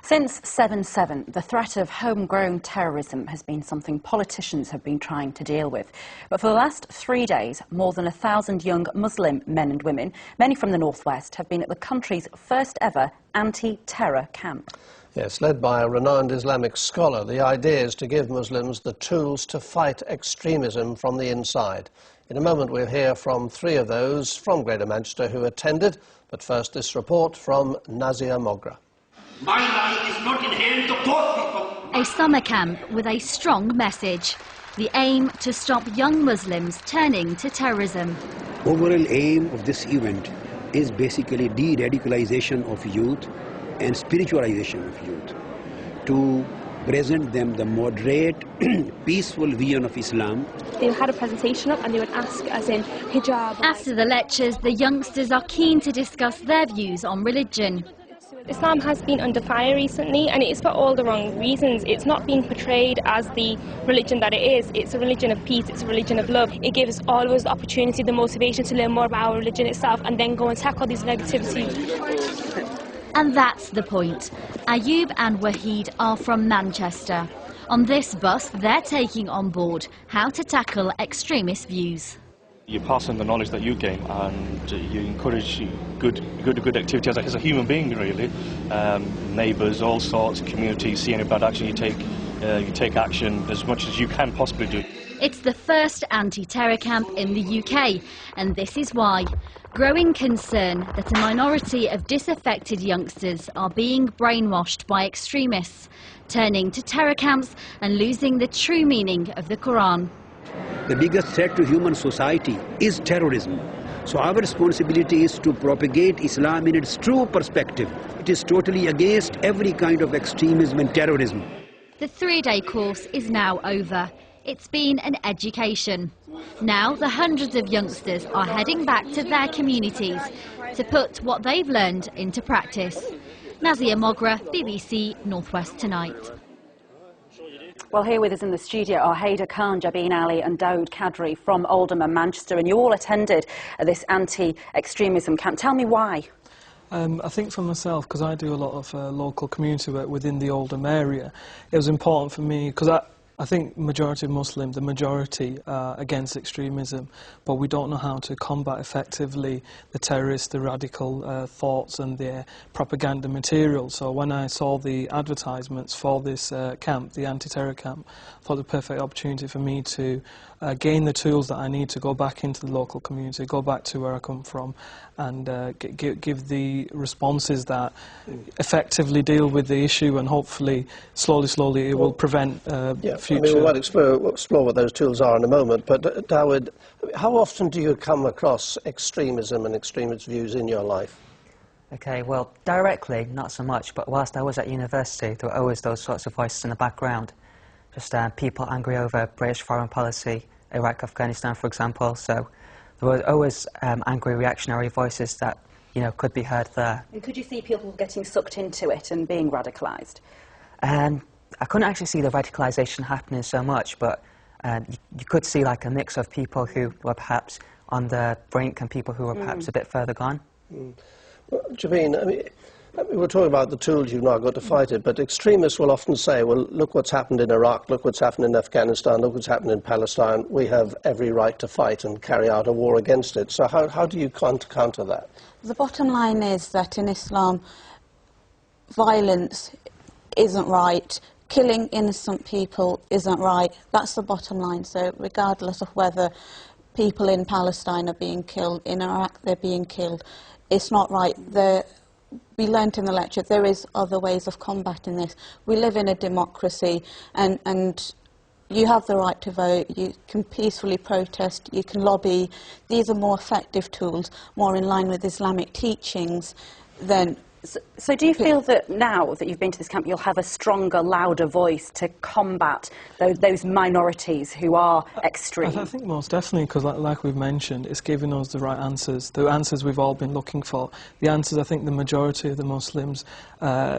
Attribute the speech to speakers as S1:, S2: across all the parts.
S1: Since 7/7, the threat of homegrown terrorism has been something politicians have been trying to deal with. But for the last 3 days, more than 1,000 young Muslim men and women, many from the northwest, have been at the country's first ever anti-terror camp.
S2: Yes, led by a renowned Islamic scholar, the idea is to give Muslims the tools to fight extremism from the inside. In a moment we'll hear from 3 of those from Greater Manchester who attended, but first this report from Nazia Mogra.
S3: My life is not in hand of those people.
S4: A summer camp with a strong message. The aim to stop young Muslims turning to terrorism.
S5: Overall aim of this event is basically de-radicalization of youth and spiritualization of youth, to present them the moderate, peaceful vision of Islam.
S6: They had a presentation up and they would ask, as in hijab.
S4: After the lectures, the youngsters are keen to discuss their views on religion.
S6: Islam has been under fire recently, and it is for all the wrong reasons. It's not being portrayed as the religion that it is. It's a religion of peace, it's a religion of love. It gives all of us the opportunity, the motivation to learn more about our religion itself and then go and tackle these negativity.
S4: And that's the point. Ayub and Wahid are from Manchester. On this bus, they're taking on board how to tackle extremist views.
S7: You pass on the knowledge that you gain, and you encourage good activity as a human being, really. Neighbours, all sorts, community, see any bad action, you take action as much as you can possibly do.
S4: It's the first anti-terror camp in the UK, and this is why. Growing concern that a minority of disaffected youngsters are being brainwashed by extremists, turning to terror camps and losing the true meaning of the Koran.
S5: The biggest threat to human society is terrorism. So our responsibility is to propagate Islam in its true perspective. It is totally against every kind of extremism and terrorism.
S4: The 3-day course is now over. It's been an education. Now the hundreds of youngsters are heading back to their communities to put what they've learned into practice. Nazia Mogra, BBC Northwest Tonight.
S1: Well, here with us in the studio are Haider Khan, Jabin Ali and Al-Hidayah from Oldham and Manchester, and you all attended this anti-extremism camp. Tell me why.
S8: I think for myself, because I do a lot of local community work within the Oldham area, it was important for me, because I think majority of Muslims, the majority are against extremism, but we don't know how to combat effectively the terrorist, the radical thoughts and their propaganda material. So when I saw the advertisements for this camp, the anti-terror camp, I thought it was a perfect opportunity for me to gain the tools that I need to go back into the local community, go back to where I come from, and give the responses that effectively deal with the issue, and hopefully, slowly, it will prevent future.
S2: I mean, we might explore what those tools are in a moment, but Dawid, how often do you come across extremism and extremist views in your life?
S9: Okay, well, directly, not so much, but whilst I was at university, there were always those sorts of voices in the background. Just people angry over British foreign policy, Iraq, Afghanistan, for example, so there were always angry reactionary voices that, you know, could be heard there.
S1: And could you see people getting sucked into it and being radicalised?
S9: I couldn't actually see the radicalisation happening so much, but you could see like a mix of people who were perhaps on the brink and people who were perhaps a bit further gone.
S2: Well, Jabin, I mean, we're talking about the tools you've now got to fight it, but extremists will often say, well, look what's happened in Iraq, look what's happened in Afghanistan, look what's happened in Palestine. We have every right to fight and carry out a war against it. So how do you counter that?
S10: The bottom line is that in Islam, violence isn't right. Killing innocent people isn't right. That's the bottom line. So regardless of whether people in Palestine are being killed, in Iraq they're being killed, it's not right. We learnt in the lecture there is other ways of combating this. We live in a democracy, and you have the right to vote, you can peacefully protest, you can lobby. These are more effective tools, more in line with Islamic teachings than...
S1: So do you feel that now that you've been to this camp, you'll have a stronger, louder voice to combat those minorities who are extreme?
S8: I think most definitely, because like we've mentioned, it's giving us the right answers, the answers we've all been looking for, the answers I think the majority of the Muslims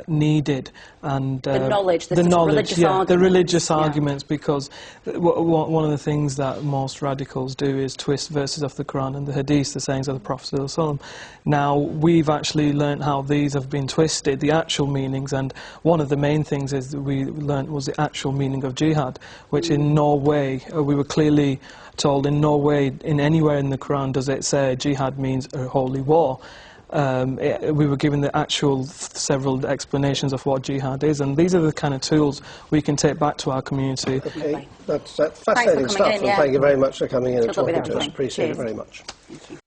S8: needed. And
S1: the knowledge, the
S8: knowledge,
S1: religious arguments.
S8: The religious arguments, because one of the things that most radicals do is twist verses of the Quran and the Hadith, the sayings of the Prophet ﷺ. Now, we've actually learnt how these have been twisted, the actual meanings, and one of the main things is that we learnt was the actual meaning of jihad, which in no way, we were clearly told in no way, in anywhere in the Quran does it say jihad means a holy war. We were given the actual several explanations of what jihad is, and these are the kind of tools we can take back to our community.
S2: Okay, that's fascinating stuff, and thank you very much for coming in and talking to us. Appreciate it very much.
S1: Thank you.